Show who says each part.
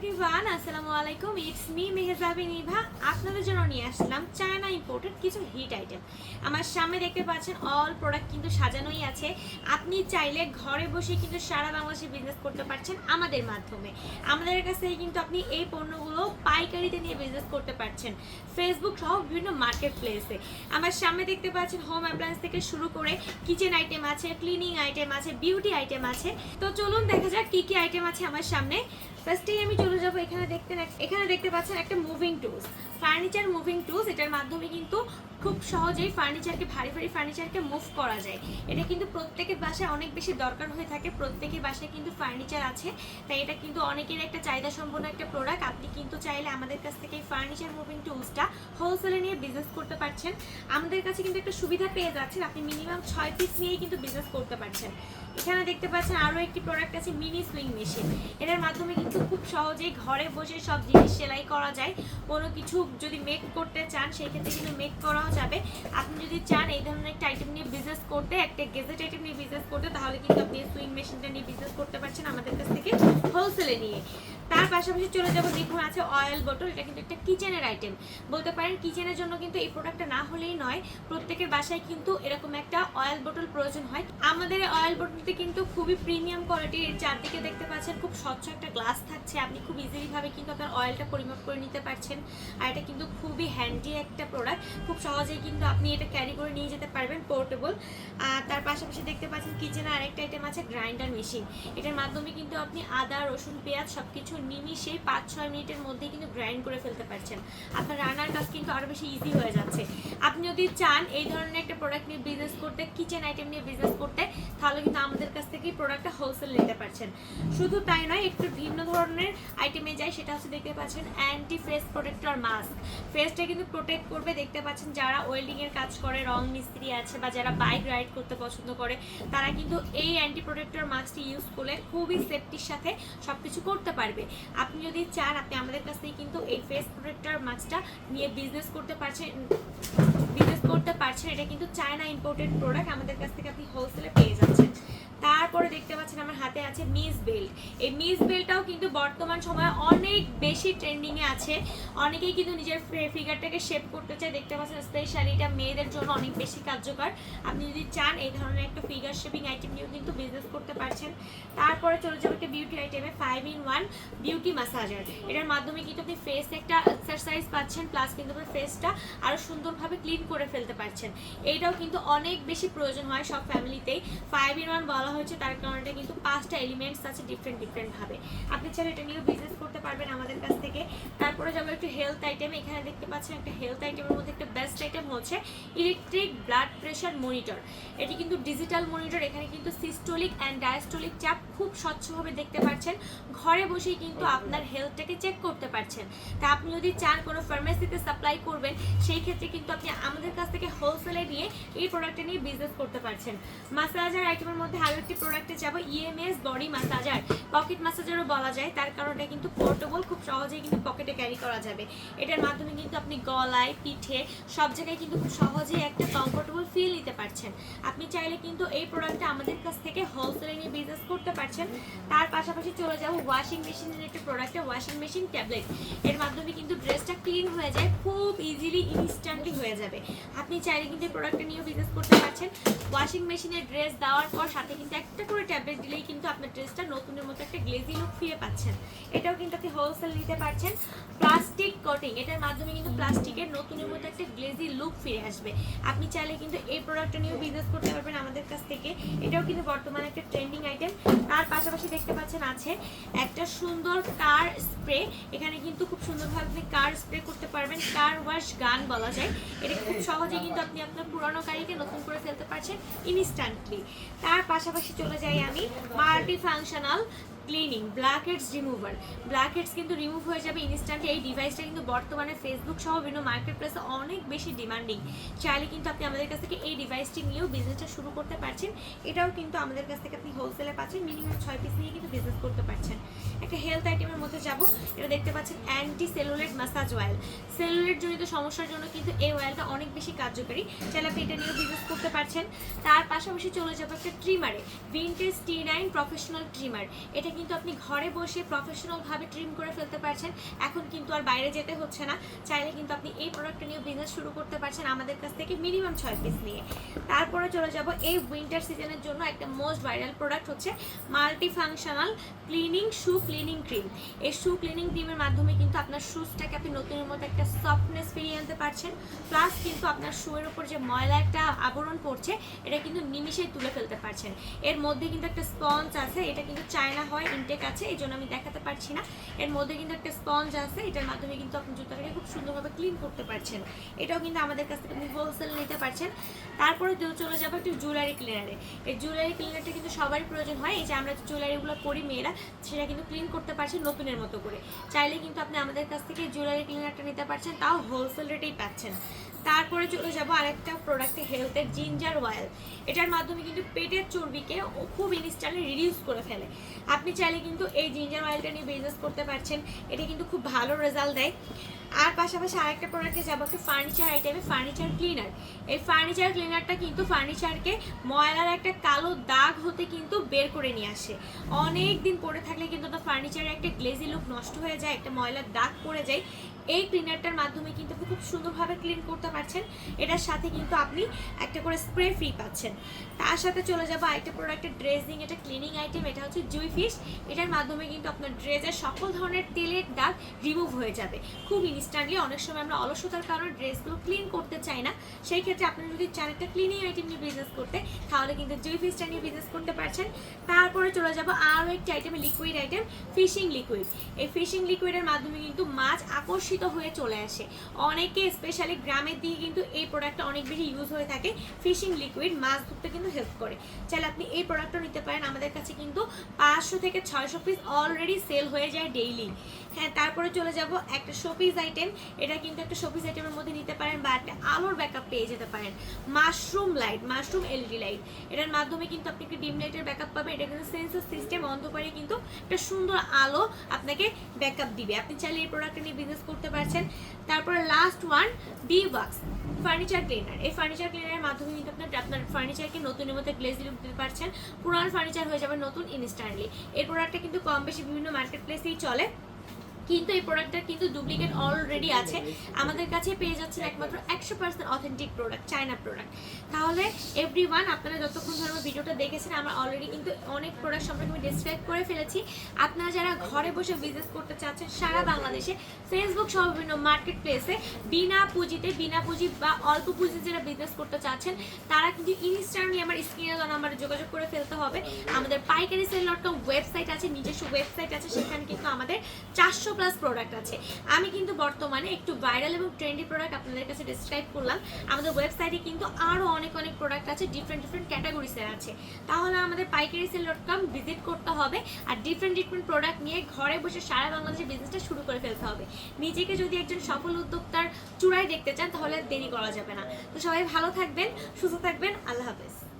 Speaker 1: Everyone, আসসালামু আলাইকুম। It's me Mehjabi Nibha. আপনাদের জন্য নিয়ে আসলাম চায়না ইম্পোর্টেড কিছু হিট আইটেম। আমার সামনে দেখতে পাচ্ছেন অল প্রোডাক্ট কিন্তু সাজানোই আছে। আপনি চাইলে ঘরে বসে কিন্তু সারা বাংলাদেশে বিজনেস করতে পারছেন আমাদের মাধ্যমে। আমাদের কাছ থেকে কিন্তু আপনি এই পণ্যগুলো পাইকারিতে নিয়ে বিজনেস করতে পারছেন ফেসবুক সহ বিভিন্ন মার্কেট প্লেসে। আমার সামনে দেখতে পাচ্ছেন হোম অ্যাপ্লায়েন্স থেকে শুরু করে কিচেন আইটেম আছে, ক্লিনিং আইটেম আছে, বিউটি আইটেম আছে। তো চলুন দেখা যাক কি কি আইটেম আছে আমার সামনে। ফার্স্টেই আমি চলে যাবো, এখানে দেখতে পাচ্ছেন একটা moving tools, furniture moving tools. এটার মাধ্যমে কিন্তু খুব সহজেই ফার্নিচারকে, ভারী ফার্নিচারকে মুভ করা যায়। এটা কিন্তু প্রত্যেকের বাসায় অনেক বেশি দরকার হয়ে থাকে, প্রত্যেকের বাসায় কিন্তু ফার্নিচার আছে, তাই এটা কিন্তু অনেকের একটা চাহিদা সম্পন্ন একটা প্রোডাক্ট। আপনি কিন্তু চাইলে আমাদের কাছ থেকে এই ফার্নিচার মুভিং টুলসটা হোলসেলে নিয়ে বিজনেস করতে পারছেন। আমাদের কাছে কিন্তু একটা সুবিধা পেয়ে যাচ্ছেন, আপনি মিনিমাম 6 পিস নিয়েই কিন্তু বিজনেস করতে পারছেন। এখানে দেখতে পাচ্ছেন আরও একটি প্রোডাক্ট আছে, মিনি সুইং মেশিন। এটার মাধ্যমে কিন্তু খুব সহজেই ঘরে বসে সব জিনিস সেলাই করা যায়। কোনো কিছু যদি মেক করতে চান সেই ক্ষেত্রে কিন্তু মেক করাও যাবে। আপনি যদি চান এই ধরনের একটা আইটেম নিয়ে বিজনেস করতে, একটা গেজেট আইটেম নিয়ে বিজনেস করতে, তাহলে কিন্তু আপনি সুইং মেশিনটা নিয়ে বিজনেস করতে পারছেন আমাদের কাছ থেকে হোলসেলে নিয়ে। তার পাশাপাশি চলে যাবো, দেখুন আছে অয়েল বোতল। এটা কিন্তু একটা কিচেনের আইটেম বলতে পারেন। কিচেনের জন্য কিন্তু এই প্রোডাক্টটা না হলেই নয়, প্রত্যেকের বাসায় কিন্তু এরকম একটা অয়েল বোতল প্রয়োজন হয়। আমাদের অয়েল বোতলটি কিন্তু খুবই প্রিমিয়াম কোয়ালিটির। এর চারদিকে দেখতে পাচ্ছেন খুব স্বচ্ছ একটা গ্লাস থাকছে, আপনি খুব ইজিলি ভাবে কিন্তু আপনার অয়েলটা পরিমাপ করে নিতে পারছেন। আর এটা কিন্তু খুবই হ্যান্ডি একটা প্রোডাক্ট, খুব সহজেই কিন্তু আপনি এটা ক্যারি করে নিয়ে যেতে পারবেন, পোর্টেবল। তার পাশাপাশি দেখতে পাচ্ছেন কিচেনে আরেকটা আইটেম আছে, গ্রাইন্ডার মেশিন। এটার মাধ্যমে কিন্তু আপনি আদা, রসুন, পেঁয়াজ সবকিছু নিমিশে 5-6 মিনিটের মধ্যে কিন্তু গ্রাইন্ড করে ফেলতে পারছেন। আপনার রান্নার কাজ কিন্তু আরো বেশি ইজি হয়ে যাচ্ছে। আপনি যদি চান এই ধরনের একটা প্রোডাক্ট নিয়ে বিজনেস করতে, কিচেন আইটেম নিয়ে বিজনেস করতে, তাহলে কিন্তু আমাদের কাছ থেকে প্রোডাক্টটা হোলসেল নিতে পারছেন। শুধু তাই নয়, একটু ভিন্ন ধরনের আইটেমে যাই, সেটা হচ্ছে দেখতে পাচ্ছেন অ্যান্টি ফেস প্রোটেক্টর মাস্ক। ফেসটা কিন্তু প্রোটেক্ট করবে। দেখতে পাচ্ছেন যারা ওয়েল্ডিং এর কাজ করে, রং মিস্ত্রি আছে, বা যারা বাইক রাইড করতে পছন্দ করে, তারা কিন্তু এই অ্যান্টি প্রোটেক্টর মাস্কটি ইউজ করলে খুবই সেফটির সাথে সবকিছু করতে পারবে। আপনি যদি চান, আপনি আমাদের কাছ থেকে কিন্তু এই ফেস প্রোটেক্টর মাস্কটা নিয়ে বিজনেস করতে পারছেন। এটা কিন্তু চায়না ইম্পোর্টেড প্রোডাক্ট, আমাদের কাছ থেকে আপনি হোলসেলে পেয়ে যাচ্ছেন। তারপরে দেখতে পাচ্ছেন আমার হাতে আছে মিস বেল্ট। এই মিস বেল্টটাও কিন্তু বর্তমান সময়ে অনেক বেশি ট্রেন্ডিংয়ে আছে। অনেকেই কিন্তু নিজের ফিগারটাকে শেপ করতে চায়। দেখতে পাচ্ছেন স্পেশালি এটা মেয়েদের জন্য অনেক বেশি কার্যকর। আপনি যদি চান এই ধরনের একটা ফিগার শেপিং আইটেম নিয়েও কিন্তু বিজনেস করতে পারছেন। তারপরে চলে যাবে একটা বিউটি আইটেমে, 5-in-1 বিউটি ম্যাসাজার। এটার মাধ্যমে কিন্তু আপনি ফেসে একটা এক্সারসাইজ পাচ্ছেন, প্লাস কিন্তু আপনার ফেসটা আরও সুন্দরভাবে ক্লিন করে ফেলতে পারছেন। এইটাও কিন্তু অনেক বেশি প্রয়োজন হয় সব ফ্যামিলিতেই। 5-in-1 বলা হয়েছে তার কারণে কিন্তু 5টা এলিমেন্টস আছে ডিফারেন্ট ভাবে। আপনি চাইলে এটা নিয়েও বিজনেস করতে পারবেন আমাদের কাছ থেকে। তারপরে যাবো একটু হেলথ আইটেম। এখানে দেখতে পাচ্ছেন একটা হেলথ আইটেমের মধ্যে একটা বেস্ট আইটেম হচ্ছে ইলেকট্রিক ব্লাড প্রেশার মনিটর। এটি কিন্তু ডিজিটাল মনিটর। এখানে কিন্তু সিস্টোলিক অ্যান্ড ডায়াস্টোলিক চাপ খুব স্বচ্ছভাবে দেখতে পাচ্ছেন। ঘরে বসেই কিন্তু আপনার হেলথটাকে চেক করতে পারছেন। তা আপনি যদি চান কোনো ফার্মেসিতে সাপ্লাই করবেন, সেই ক্ষেত্রে কিন্তু আপনি আমাদের কাছ থেকে হোলসেলে নিয়ে এই প্রোডাক্টটা নিয়ে বিজনেস করতে পারছেন। মাসাজার আইটেমের মধ্যে আরও একটি প্রোডাক্টে যাবো, ইএমএস বডি মাসাজার। পকেট মাসাজারও বলা যায়, তার কারণ এটা কিন্তু পোর্টেবল, খুব সহজেই কিন্তু পকেটে ক্যারি করা যাবে। এটার মাধ্যমে কিন্তু আপনি গলায়, পিঠে সব জায়গায় কিন্তু খুব সহজেই একটা কমফোর্টেবল ফিল নিতে পারছেন। আপনি চাইলে কিন্তু এই প্রোডাক্টটা আমাদের কাছ থেকে হোলসেলে নিয়ে বিজনেস করতে পারছেন। তার পাশাপাশি চলে যাবো ওয়াশিং মেশিনের একটা প্রোডাক্টে, ওয়াশিং মেশিন ট্যাবলেট। এর মাধ্যমে কিন্তু ড্রেসটা ক্লিন হয়ে যায়, খুব ইজিলি ইনস্ট্যান্টলি হয়ে যাবে। আপনি চাইলে কিন্তু এই প্রোডাক্টটা নিয়েও বিজনেস করতে পারছেন। ওয়াশিং মেশিনে ড্রেস দেওয়ার পর সাথে কিন্তু একটা করে ট্যাবলেট দিলেই কিন্তু আপনার ড্রেসটা নতুনের মতো একটা গ্লেজি লুক ফিরে পাচ্ছেন। এটাও কিন্তু আপনি হোলসেল নিতে পারছেন। প্লাস্টিক কোটিং, এটার মাধ্যমে কিন্তু প্লাস্টিকের নতুনের মতো একটা গ্লেজি লুক ফিরে আসবে। আপনি চাইলে কিন্তু এই প্রোডাক্টটা নিয়েও বিজনেস করতে পারবেন আমাদের কাছ থেকে। এটাও কিন্তু বর্তমানে একটা ট্রেন্ডিং আইটেম। তার পাশাপাশি দেখতে পাচ্ছেন আছে একটা সুন্দর কার স্প্রে। এখানে কিন্তু খুব সুন্দরভাবে আপনি কার স্প্রে করতে পারবেন, কার ওয়াশ গান বলা যায়। এটা খুব সহজেই কিন্তু আপনি আপনার পুরনো গাড়িকে নতুন করে ফেলতে পারছেন ইনস্ট্যান্টলি। তার পাশাপাশি চলে যাই আমি multi functional cleaning blackheads remover. Blackheads কিন্তু রিমুভ হয়ে যাবে ইনস্ট্যান্টলি। এই ডিভাইসটা কিন্তু বর্তমানে ফেসবুক সহ বিভিন্ন মার্কেট প্লেসে অনেক বেশি ডিমান্ডিং। চাইলে কিন্তু আপনি আমাদের কাছ থেকে এই ডিভাইসটি নিয়েও বিজনেসটা শুরু করতে পারছেন। এটাও কিন্তু আমাদের কাছ থেকে আপনি হোলসেলে পাচ্ছেন, মিনিমাম 6 পিস নিয়ে কিন্তু বিজনেস করতে পারছেন। একটা হেলথ আইটেমের মধ্যে যাবো, এটা দেখতে পাচ্ছেন anti cellulite massage oil. Cellulite জনিত সমস্যার জন্য কিন্তু এই অয়েলটা অনেক বেশি কার্যকরী, চাইলে আপনি এটা নিয়েও বিজনেস করতে পারছেন। তার পাশাপাশি চলে যাবো একটা ট্রিমারে, ভিনটেজ T9 প্রফেশনাল ট্রিমার। এটা চাইলে কিন্তু আপনি ঘরে বসে প্রফেশনালভাবে ট্রিম করে ফেলতে পারছেন। এখন কিন্তু আর বাইরে যেতে হচ্ছে না। চাইলে কিন্তু আপনি এই প্রোডাক্টটা নিয়ে বিজনেস শুরু করতে পারছেন আমাদের কাছ থেকে মিনিমাম 6 পিস নিয়ে। তারপরে চলে যাব এই উইন্টার সিজনের জন্য একটা মোস্ট ভাইরাল প্রোডাক্ট হচ্ছে মাল্টি ফাংশনাল ক্লিনিং শু ক্লিনিং ক্রিম। এই শু ক্লিনিং ক্রিমের মাধ্যমে কিন্তু আপনার শুজটাকে আপনি নতুনের মতো একটা সফটনেস ফিরিয়ে আনতে পারছেন, প্লাস কিন্তু আপনার শুয়ের উপর যে ময়লা একটা আবরণ পড়ছে এটা কিন্তু নিমিশেই তুলে ফেলতে পারছেন। এর মধ্যে কিন্তু একটা স্পঞ্জ আছে, এটা কিন্তু চায়না হয় ইনটেক আছে, এই জন্য আমি দেখাতে পারছি না। এর মধ্যে কিন্তু একটা স্পঞ্জ আছে, এটার মাধ্যমে কিন্তু আপনি জুতাটাকে খুব সুন্দরভাবে ক্লিন করতে পারছেন। এটাও কিন্তু আমাদের কাছ থেকে আপনি হোলসেল নিতে পারছেন। তারপরে চলে যাবো একটু জুয়েলারি ক্লিনারে। এই জুয়েলারি ক্লিনারটা কিন্তু সবারই প্রয়োজন হয়। এই যে আমরা জুয়েলারিগুলো পরি মেয়েরা, সেটা কিন্তু ক্লিন করতে পারছেন নতুনের মতো করে। চাইলে কিন্তু আপনি আমাদের কাছ থেকে জুয়েলারি ক্লিনারটা নিতে পারছেন, তাও হোলসেল রেটেই পাচ্ছেন। তারপরে চলে যাব আরেকটা প্রোডাক্টে হেলথের জিঞ্জার অয়েল। এটার মাধ্যমে কিন্তু পেটের চর্বিকে খুব ইনস্ট্যান্টলি রিডিউস করে ফেলে। আপনি চাইলে কিন্তু এই জিঞ্জার অয়েলটা নিয়ে বিজনেস করতে পারছেন, এটা কিন্তু খুব ভালো রেজাল্ট দেয়। আর পাশাপাশি আরেকটা প্রোডাক্টে যাবো একটু ফার্নিচার আইটেমে, ফার্নিচার ক্লিনার। এই ফার্নিচার ক্লিনারটা কিন্তু ফার্নিচারকে ময়লার একটা কালো দাগ হতে কিন্তু বের করে নিয়ে আসে। অনেক দিন পরে থাকলে কিন্তু ফার্নিচারের একটা গ্লেজি লুক নষ্ট হয়ে যায়, একটা ময়লার দাগ পড়ে যায়। এই ক্লিনারটার মাধ্যমে কিন্তু আপনি খুব সুন্দরভাবে ক্লিন করতে পারছেন। এটার সাথে কিন্তু আপনি একটা করে স্প্রে ফ্রি পাচ্ছেন। তার সাথে চলে যাবো আরেকটা প্রোডাক্টের ড্রেসিং, এটা ক্লিনিং আইটেম, এটা হচ্ছে জুই ফিশ। এটার মাধ্যমে কিন্তু আপনার ড্রেসের সকল ধরনের তেলের দাগ রিমুভ হয়ে যাবে খুব ইনস্ট্যান্টলি। অনেক সময় আমরা অলসতার কারণে ড্রেসগুলো ক্লিন করতে চাই না, সেই ক্ষেত্রে আপনি যদি চান একটা ক্লিনিং আইটেম নিয়ে বিজনেস করতে, তাহলে কিন্তু জুই ফিশটা নিয়ে বিজনেস করতে পারছেন। তারপরে চলে যাবো আরও একটি আইটেমে, লিকুইড আইটেম, ফিশিং লিকুইড। এই ফিশিং লিকুইডের মাধ্যমে কিন্তু মাছ আকর্ষিত হয়ে চলে আসে। অনেকে স্পেশালি গ্রামের দিকে কিন্তু এই প্রোডাক্টটা অনেক বেশি ইউজ হয়ে থাকে। ফিশিং লিকুইড মাছ ধরতে কিন্তু হেল্প করে। চাইলে আপনি এই প্রোডাক্টটা নিতে পারেন। আমাদের কাছে কিন্তু 500 থেকে 600 পিস অলরেডি সেল হয়ে যায় ডেইলি। হ্যাঁ, তারপরে চলে যাব একটা শোপিস আইটেম। এটা কিন্তু একটা শোপিস আইটেমের মধ্যে নিতে পারেন বা একটা আলোর ব্যাকআপ পেয়ে যেতে পারেন। Mushroom light, mushroom LED light. এটার মাধ্যমে কিন্তু আপনি একটা ডিম লাইটের ব্যাকআপ পাবেন। এটা কিন্তু সেন্সর সিস্টেম, অন্ধকারে কিন্তু একটা সুন্দর আলো আপনাকে ব্যাকআপ দিবে। আপনি চাইলে এই প্রোডাক্টটা নিয়ে বিজনেস করতে পারছেন। তারপরে last one, B wax furniture cleaner. এই ফার্নিচার ক্লিনারের মাধ্যমে কিন্তু আপনার ফার্নিচারকে নতুনের মধ্যে গ্লেজি লুক দিতে পারছেন। পুরান ফার্নিচার হয়ে যাবে নতুন ইনস্ট্যান্টলি। এই প্রোডাক্টটা কিন্তু কম বেশি বিভিন্ন মার্কেট প্লেসেই চলে, কিন্তু এই প্রোডাক্টটার কিন্তু ডুপ্লিকেট অলরেডি আছে। আমাদের কাছে পেয়ে যাচ্ছেন একমাত্র 100% অথেন্টিক প্রোডাক্ট, চায়না প্রোডাক্ট। তাহলে এভরিওয়ান, আপনারা যতক্ষণ ধরে আমার ভিডিওটা দেখেছেন, আমরা অলরেডি কিন্তু অনেক প্রোডাক্ট সম্পর্কে আমি ডিসক্রাইব করে ফেলেছি। আপনারা যারা ঘরে বসে বিজনেস করতে চাচ্ছেন সারা বাংলাদেশে, ফেসবুক সহ বিভিন্ন মার্কেট প্লেসে বিনা পুঁজি বা অল্প পুঁজি যারা বিজনেস করতে চাচ্ছেন, তারা কিন্তু ইনস্ট্যান্টলি আমার স্ক্রিনে দেওয়া নাম্বারে যোগাযোগ করে ফেলতে হবে। আমাদের পাইকারিসেল.com ওয়েবসাইট আছে, নিজস্ব ওয়েবসাইট আছে, সেখানে কিন্তু আমাদের 400+ প্রোডাক্ট আছে। আমি কিন্তু বর্তমানে একটু ভাইরাল এবং ট্রেন্ডি প্রোডাক্ট আপনাদের কাছে ডিসক্রাইব করলাম। আমাদের ওয়েবসাইটে কিন্তু আরও অনেক প্রোডাক্ট আছে, ডিফারেন্ট ক্যাটাগরিসের আছে। তাহলে আমাদের পাইকারিসেল.com ভিজিট করতে হবে আর ডিফারেন্ট প্রোডাক্ট নিয়ে ঘরে বসে সারা বাংলাদেশে বিজনেসটা শুরু করে ফেলতে হবে। নিজেকে যদি একজন সফল উদ্যোক্তার চূড়ায় দেখতে চান, তাহলে দেরি করা যাবে না। তো সবাই ভালো থাকবেন, সুস্থ থাকবেন, আল্লাহ হাফেজ।